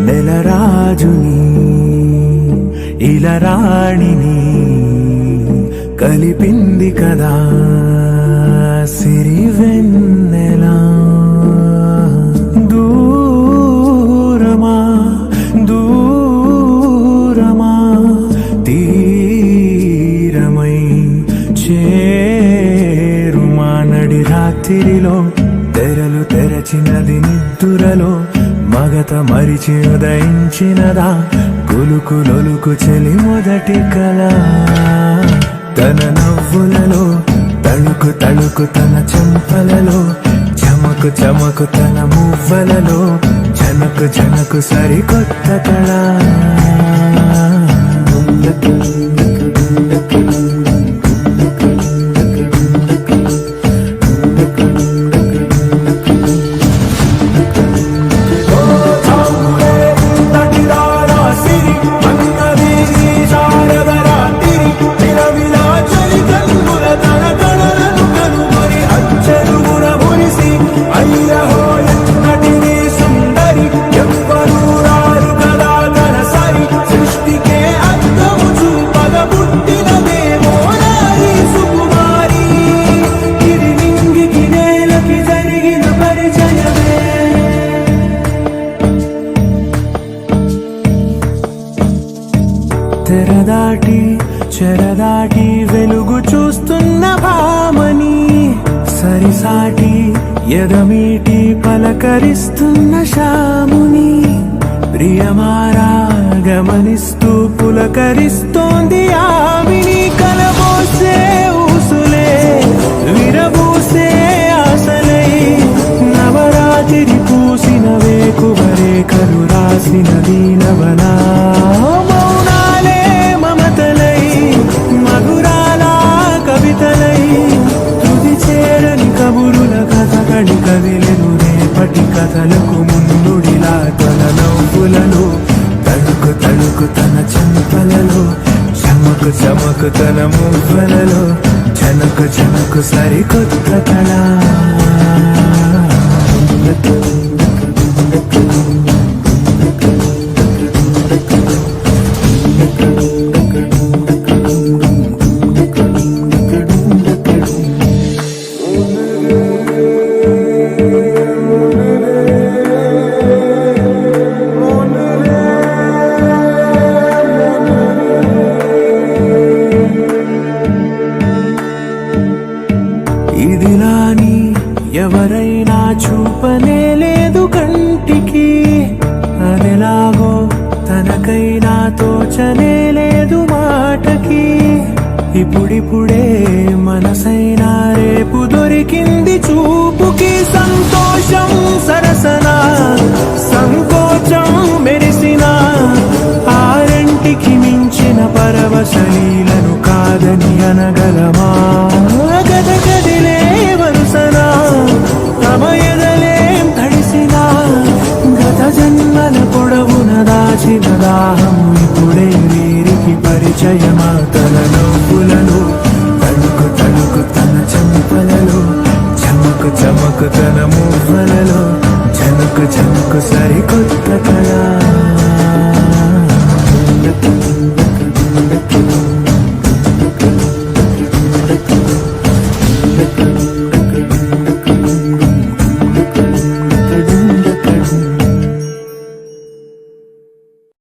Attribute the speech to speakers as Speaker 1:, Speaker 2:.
Speaker 1: నెలరాజుని ఇలరాణిని కలిపింది కదా సిరివెన్నెలా. దూరమా దూరమా తీరమై చేరుమా నడి రాత్రిలో తెరలు తెరచినది నిద్దురలో మగత మరిచి ఉదయించినదా కులుకు లొలుకు చెలి మొదటి కళ. తన నవ్వులలో తళుకు తళుకు తన చెంపలలో చమకు చమకు తన మువ్వలలో జనకు జనకు సరికొత్త కళ. తెరదాటి చెరదాటి వెలుగు చూస్తున్న భామని సరిసాటి ఎదమీటి పలకరిస్తున్న శాముని ప్రియమారా గమనిస్తూ పులకరిస్తోంది ఆవిని. కలబోసే ఊసులే విరబూసే ఆశలై నవరాత్రి పూసిన వేకువరే కలు రాసిన దీనవనా. కదిలెను రేపటి కథలకు ముందుడిలా తన నవ్వులలో తడుకు తడుకు తన చెంపలలో చమకు చమకు తన మువ్వలలో జనకు జనకు సరికొత్త కళ. ఇదిలాని ఎవరైనా చూపనే లేదు కంటికి, అదెలాగో తనకైనా తోచనే లేదు మాటకి. ఇప్పుడిప్పుడే మనసైనా రేపు దొరికింది చూపుకి. సంతోషం సరసన సంకోచం మెరిసిన ఆరంటికి మించిన పరవశలీలను కాదని అనగలమా. గద గదిలే వరుసనా తమ ఎదలేం తడిసినా గత జన్మల పొడవున దాచిన దాహము ఇప్పుడే వీరికి పరిచయమా. తన నవ్వులలో తడుకు తడుకు తన చెంపలలో చమకు చమకు తన మువ్వలలో జనకు జనకు సరికొత్త కళ.